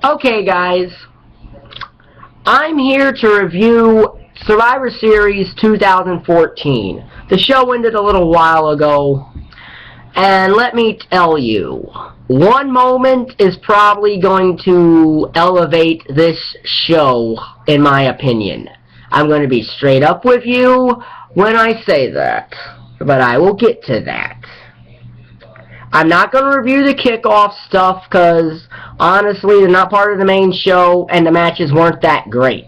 Okay, guys, I'm here to review Survivor Series 2014. The show ended a little while ago, and let me tell you, one moment is probably going to elevate this show, in my opinion. I'm going to be straight up with you when I say that, but I will get to that. I'm not going to review the kickoff stuff because, honestly, they're not part of the main show, and the matches weren't that great.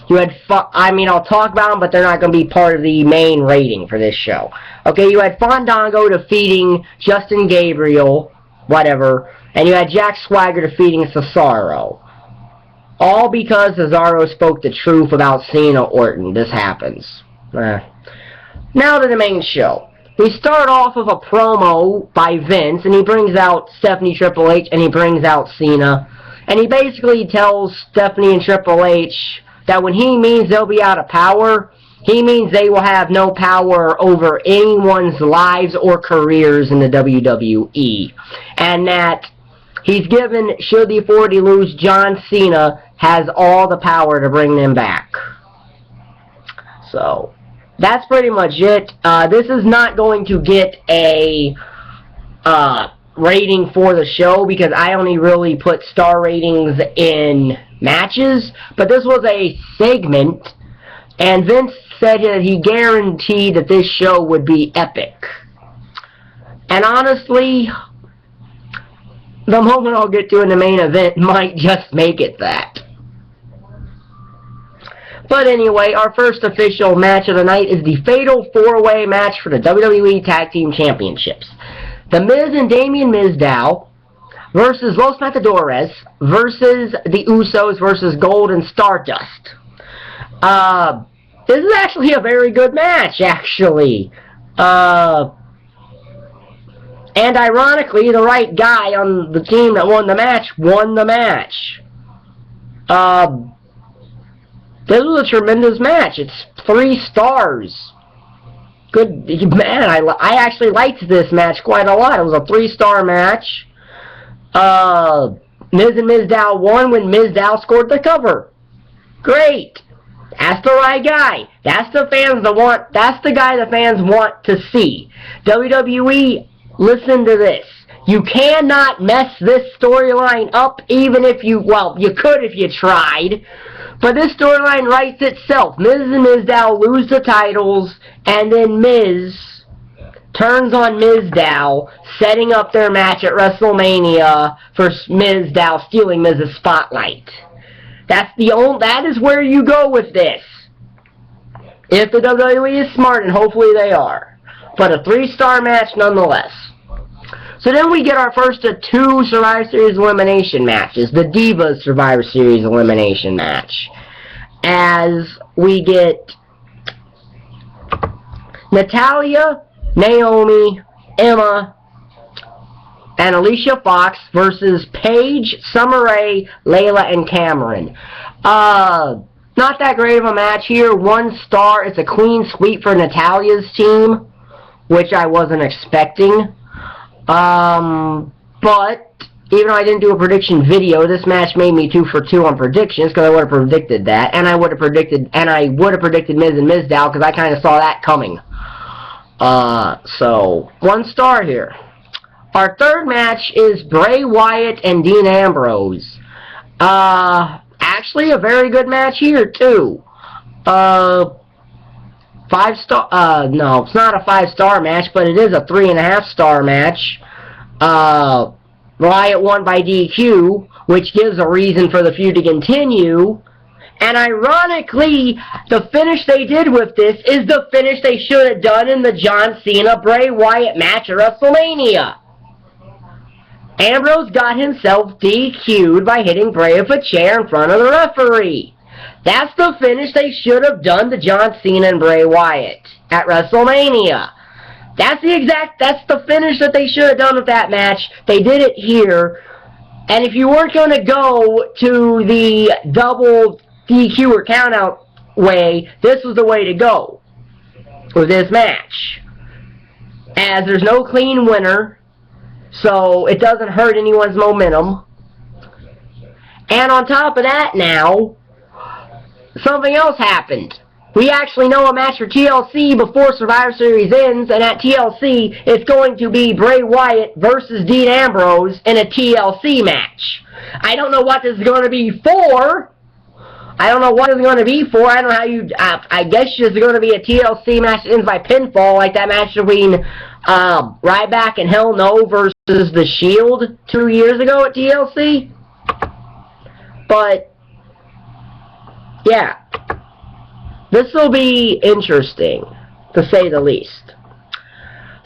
I'll talk about them, but they're not going to be part of the main rating for this show. Okay, you had Fandango defeating Justin Gabriel, whatever, and you had Jack Swagger defeating Cesaro. All because Cesaro spoke the truth about Cena Orton. This happens. Now to the main show. We start off with a promo by Vince, and he brings out Stephanie, Triple H, and he brings out Cena. And he basically tells Stephanie and Triple H that when he means they'll be out of power, he means they will have no power over anyone's lives or careers in the WWE. And that he's given, should the authority lose, John Cena has all the power to bring them back. So that's pretty much it. This is not going to get a rating for the show because I only really put star ratings in matches. But this was a segment, and Vince said that he guaranteed that this show would be epic. And honestly, the moment I'll get to in the main event might just make it that. But anyway, our first official match of the night is the Fatal 4-Way match for the WWE Tag Team Championships. The Miz and Damien Mizdow versus Los Matadors versus the Usos versus Gold and Stardust. This is actually a very good match, actually. And ironically, the right guy on the team that won the match. This was a tremendous match. It's 3 stars. Good, man, I actually liked this match quite a lot. It was a 3-star match. Miz and Mizdow won when Mizdow scored the cover. Great. That's the right guy. That's the guy the fans want to see. WWE, listen to this. You cannot mess this storyline up even if you could if you tried. But this storyline writes itself. Miz and Mizdow lose the titles, and then Miz turns on Mizdow, setting up their match at WrestleMania for Mizdow stealing Miz's spotlight. That is where you go with this. If the WWE is smart, and hopefully they are. But a 3-star match nonetheless. So then we get our first of 2 Survivor Series elimination matches. The Divas Survivor Series elimination match. As we get Natayla, Naomi, Emma, and Alicia Fox versus Paige, Summer Rae, Layla, and Cameron. Not that great of a match here. 1 star. It's a clean sweep for Natalia's team, which I wasn't expecting. But even though I didn't do a prediction video, this match made me 2 for 2 on predictions because I would have predicted that, and I would have predicted Miz and Mizdow because I kind of saw that coming. So 1 star here. Our third match is Bray Wyatt and Dean Ambrose. Actually a very good match here too. 5-star, no, it's not a 5-star match, but it is a 3.5-star match. Wyatt won by DQ, which gives a reason for the feud to continue. And ironically, the finish they did with this is the finish they should have done in the John Cena Bray Wyatt match at WrestleMania. Ambrose got himself DQ'd by hitting Bray with a chair in front of the referee. That's the finish they should have done to John Cena and Bray Wyatt at WrestleMania. That's the finish that they should have done with that match. They did it here. And if you weren't going to go to the double DQ or countout way, this was the way to go with this match. As there's no clean winner, so it doesn't hurt anyone's momentum. And on top of that now, something else happened. We actually know a match for TLC before Survivor Series ends, and at TLC, it's going to be Bray Wyatt versus Dean Ambrose in a TLC match. I don't know what this is going to be for. I don't know what it's going to be for. I don't know how you... I guess it's going to be a TLC match that ends by pinfall, like that match between Ryback and Hell No versus The Shield 2 years ago at TLC. But, yeah. This will be interesting, to say the least.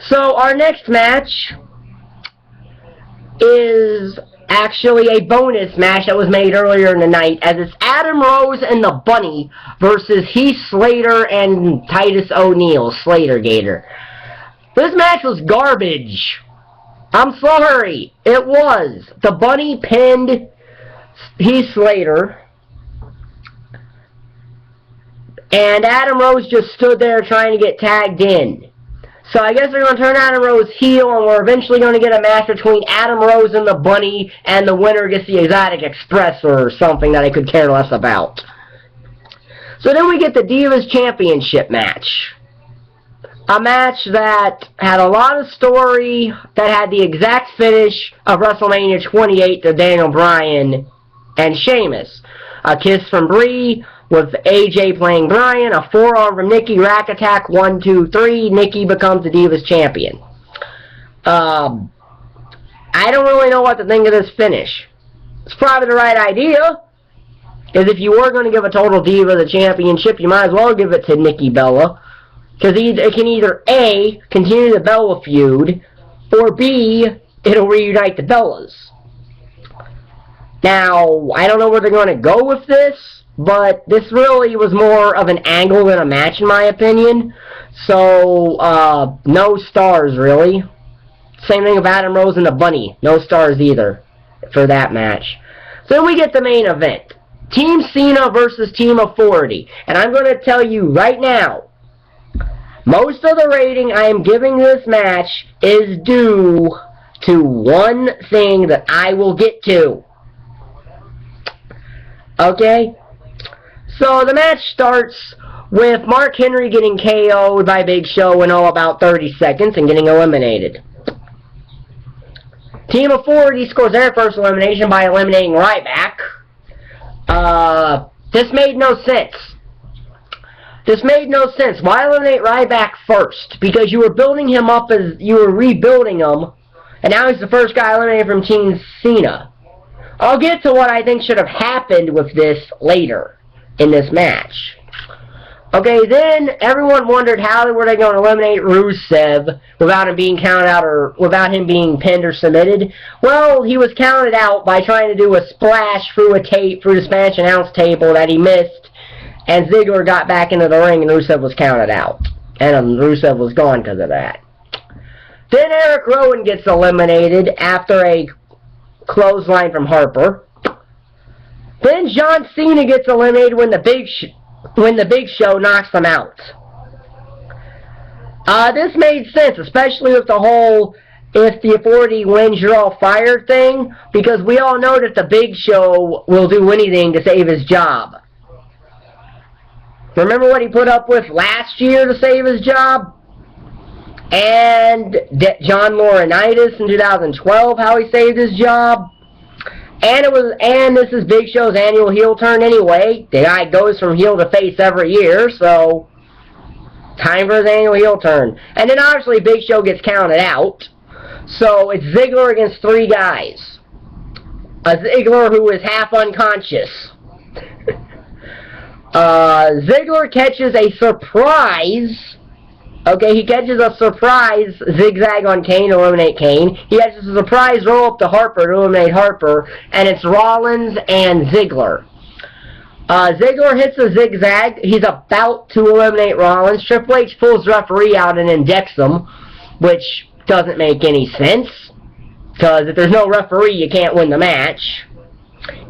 So, our next match is actually a bonus match that was made earlier in the night, as it's Adam Rose and the Bunny versus Heath Slater and Titus O'Neil, Slater Gator. This match was garbage. I'm sorry, it was. The Bunny pinned Heath Slater, and Adam Rose just stood there trying to get tagged in. So I guess they're going to turn Adam Rose heel, and we're eventually going to get a match between Adam Rose and the Bunny, and the winner gets the Exotic Express or something that I could care less about. So then we get the Divas Championship match. A match that had a lot of story, that had the exact finish of WrestleMania 28 to Daniel Bryan and Sheamus. A kiss from Brie, with AJ playing Bryan, a forearm from Nikki, rack attack, 1, 2, 3, Nikki becomes the Divas Champion. I don't really know what to think of this finish. It's probably the right idea, because if you were going to give a total diva the championship, you might as well give it to Nikki Bella, because it can either A, continue the Bella feud, or B, it'll reunite the Bellas. Now, I don't know where they're going to go with this, but this really was more of an angle than a match, in my opinion. So, no stars, really. Same thing with Adam Rose and the Bunny. No stars either for that match. So then we get the main event. Team Cena versus Team Authority. And I'm going to tell you right now, most of the rating I am giving this match is due to one thing that I will get to. Okay? So the match starts with Mark Henry getting KO'd by Big Show in all about 30 seconds and getting eliminated. Team Authority scores their first elimination by eliminating Ryback. This made no sense. This made no sense. Why eliminate Ryback first? Because you were building him up as you were rebuilding him, and now he's the first guy eliminated from Team Cena. I'll get to what I think should have happened with this later in this match. Okay, then everyone wondered how were they going to eliminate Rusev without him being counted out or without him being pinned or submitted. Well, he was counted out by trying to do a splash through the Spanish announce table that he missed, and Ziggler got back into the ring and Rusev was counted out. And Rusev was gone because of that. Then Erick Rowan gets eliminated after a clothesline from Harper. Then John Cena gets eliminated when the Big Show knocks him out. This made sense, especially with the whole if the Authority wins, you're all fired thing, because we all know that the Big Show will do anything to save his job. Remember what he put up with last year to save his job? And John Laurinaitis in 2012, how he saved his job. And this is Big Show's annual heel turn anyway. The guy goes from heel to face every year, so time for his annual heel turn. And then obviously Big Show gets counted out. So it's Ziggler against three guys. A Ziggler who is half unconscious. Ziggler catches a surprise. Okay, he catches a surprise zigzag on Kane to eliminate Kane. He catches a surprise roll up to Harper to eliminate Harper. And it's Rollins and Ziggler. Ziggler hits a zigzag. He's about to eliminate Rollins. Triple H pulls the referee out and injects him, which doesn't make any sense, because if there's no referee, you can't win the match.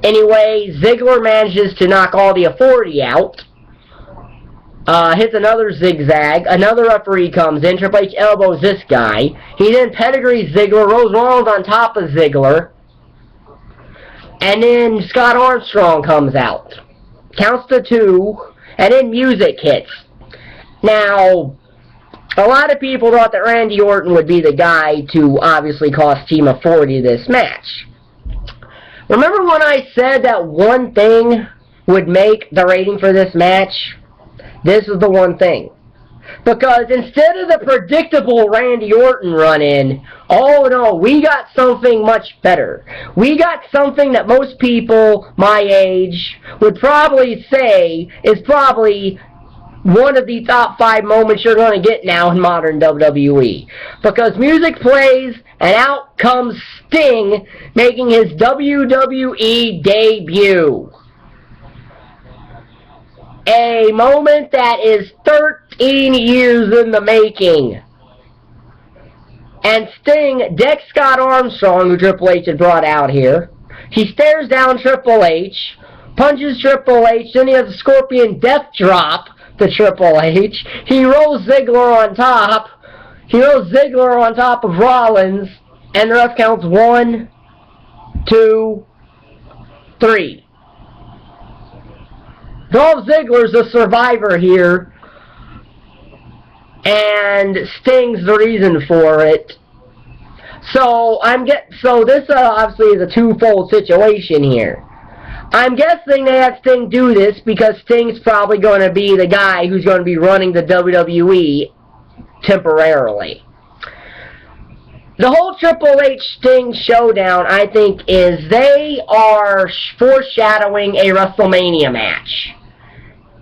Anyway, Ziggler manages to knock all the Authority out. Hits another zigzag. Another referee comes in. Triple H elbows this guy. He then pedigrees Ziggler, rolls Rollins on top of Ziggler. and then Scott Armstrong comes out. Counts to 2, and then music hits. Now, a lot of people thought that Randy Orton would be the guy to obviously cost Team of 40 this match. Remember when I said that one thing would make the rating for this match? This is the one thing. Because instead of the predictable Randy Orton run-in, oh no, we got something much better. We got something that most people my age would probably say is probably one of the top 5 moments you're going to get now in modern WWE. Because music plays, and out comes Sting making his WWE debut. A moment that is 13 years in the making. And Sting decks Scott Armstrong, who Triple H had brought out here. He stares down Triple H, punches Triple H, then he has a Scorpion Death Drop to Triple H. He rolls Ziggler on top. He rolls Ziggler on top of Rollins, and the ref counts 1, 2, 3. Dolph Ziggler's the survivor here, and Sting's the reason for it. So this obviously is a twofold situation here. I'm guessing they had Sting do this because Sting's probably going to be the guy who's going to be running the WWE temporarily. The whole Triple H Sting showdown, I think, is they are foreshadowing a WrestleMania match.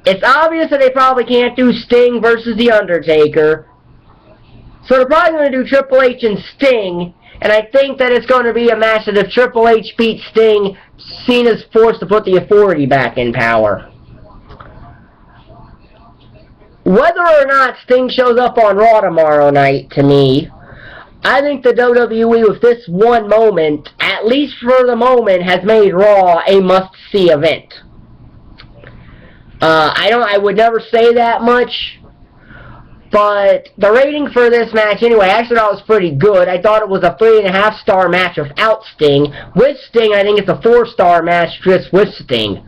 It's obvious that they probably can't do Sting versus The Undertaker. So they're probably going to do Triple H and Sting. And I think that it's going to be a match that if Triple H beats Sting, Cena's forced to put the Authority back in power. Whether or not Sting shows up on Raw tomorrow night, to me, I think the WWE with this one moment, at least for the moment, has made Raw a must-see event. I would never say that much, but the rating for this match, anyway, I actually thought it was pretty good. I thought it was a 3.5-star match without Sting. With Sting, I think it's a 4-star match just with Sting.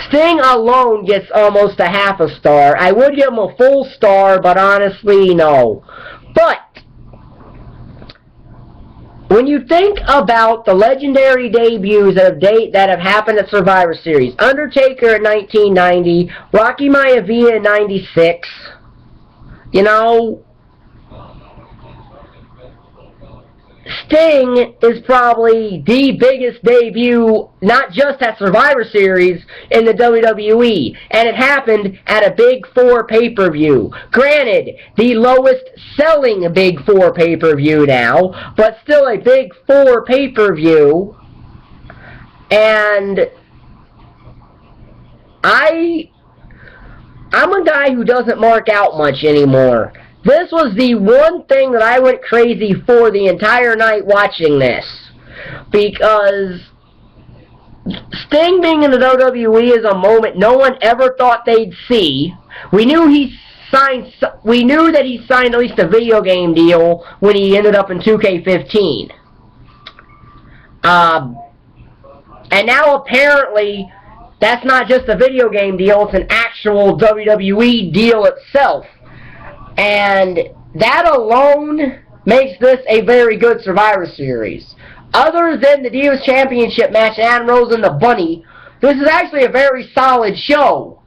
Sting alone gets almost a half a star. I would give him a full star, but honestly, no. But when you think about the legendary debuts that have happened at Survivor Series, Undertaker in 1990, Rocky Maivia in 96, you know, Sting is probably the biggest debut, not just at Survivor Series, in the WWE. And it happened at a Big 4 pay-per-view. Granted, the lowest selling Big 4 pay-per-view now, but still a Big 4 pay-per-view. And I'm a guy who doesn't mark out much anymore. This was the one thing that I went crazy for the entire night watching this. Because Sting being in the WWE is a moment no one ever thought they'd see. We knew that he signed at least a video game deal when he ended up in 2K15. And now apparently that's not just a video game deal, it's an actual WWE deal itself. And that alone makes this a very good Survivor Series. Other than the Divas Championship match, Adam Rose and the Bunny, this is actually a very solid show.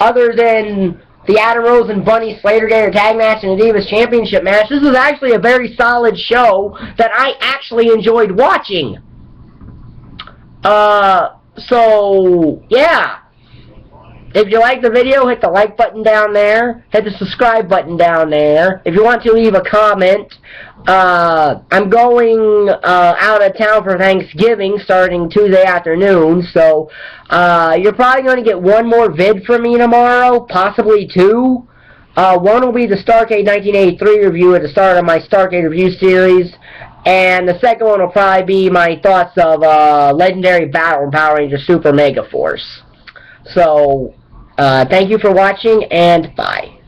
Other than the Adam Rose and Bunny Slater Gator tag match and the Divas Championship match, this is actually a very solid show that I actually enjoyed watching. So, yeah. If you like the video, hit the like button down there. Hit the subscribe button down there. If you want to leave a comment, I'm going out of town for Thanksgiving starting Tuesday afternoon, so you're probably going to get one more vid from me tomorrow, possibly two. One will be the Starrcade 1983 review at the start of my Starrcade review series, and the second one will probably be my thoughts of Legendary Battle and Power Ranger Super Mega Force. So, thank you for watching, and bye.